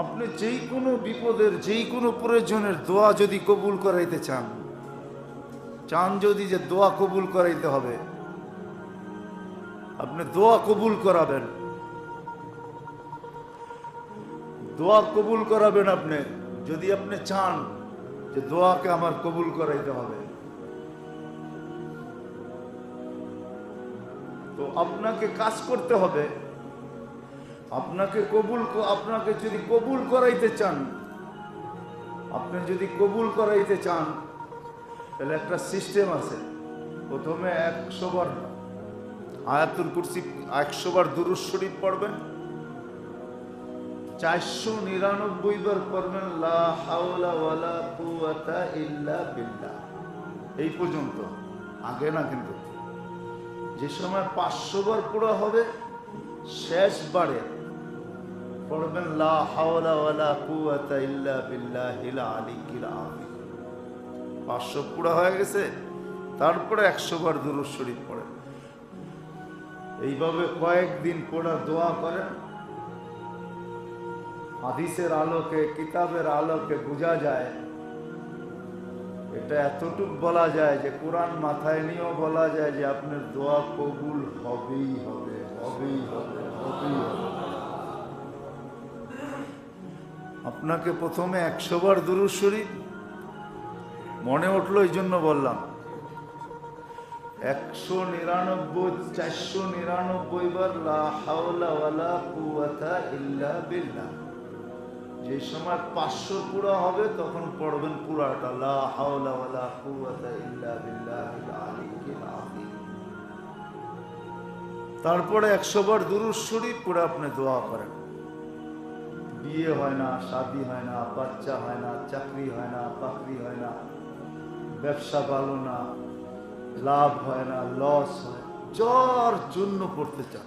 আপনি যেই কোনো বিপদের যেই কোনো প্রয়োজনের দোয়া যদি কবুল করাইতে চান, যদি যে দোয়া কবুল করাইতে হবে, আপনি দোয়া কবুল করাবেন, দোয়া কবুল করাবেন। আপনি যদি আপনি চান যে দোয়াকে আমার কবুল করাইতে হবে, তো আপনাকে কাজ করতে হবে। আপনাকে যদি কবুল করাইতে চান, আপনি যদি কবুল করাইতে চান, তাহলে একটা সিস্টেম আছে। প্রথমে 100 বার আয়াতুল কুরসি, 100 বার দুরূদ শরীফ পড়বেন, 499 বার পড়বেন লা হাওলা ওয়ালা কুওয়াতা ইল্লা বিল্লাহ। এই পর্যন্ত, আগে না। কিন্তু যে সময় 500 বার পড়া হবে, শেষ বারে পড়বেন লা হাওলা ওয়ালা কুওয়াতা ইল্লা বিল্লাহিল আলিয়্যিল আযীম। 500 পড়া হয়ে গেছে, তারপরে 100 বার দুরূদ শরীফ পড়েন। এইভাবে কয়েকদিন পড়া দোয়া করেন। হাদিসের আলোকে, কিতাবের আলোকে বোঝা যায়, এটা এতটুক বলা যায় যে কোরআন মাথায় নিয়েও বলা যায় যে আপনার দোয়া কবুল হবেই হবে, হবেই হবে, হবেই হবে। আপনাকে প্রথমে 100 বার দুরূদ শরীফ মনে উঠলো, এই জন্য বললাম। 499 বার লা হাওলা ওয়ালা কুওয়াতা ইল্লা বিল্লাহ। যে সময় 500 পুরা হবে, তখন পড়বেন পুরাটা লা হাওলা ওয়ালা কুওয়াতা ইল্লা বিল্লাহিল আলিয়্যিল আযীম। তারপরে 100 বার দুরূদ শরীফ পড়ে আপনি দোয়া করেন। বিয়ে হয় না, শাদী হয় না, বাচ্চা হয় না, চাকরি হয় না, বাকরি হয় না, ব্যবসা ভালো না, লাভ হয় না, লস হয়, যার জন্য পড়তে চান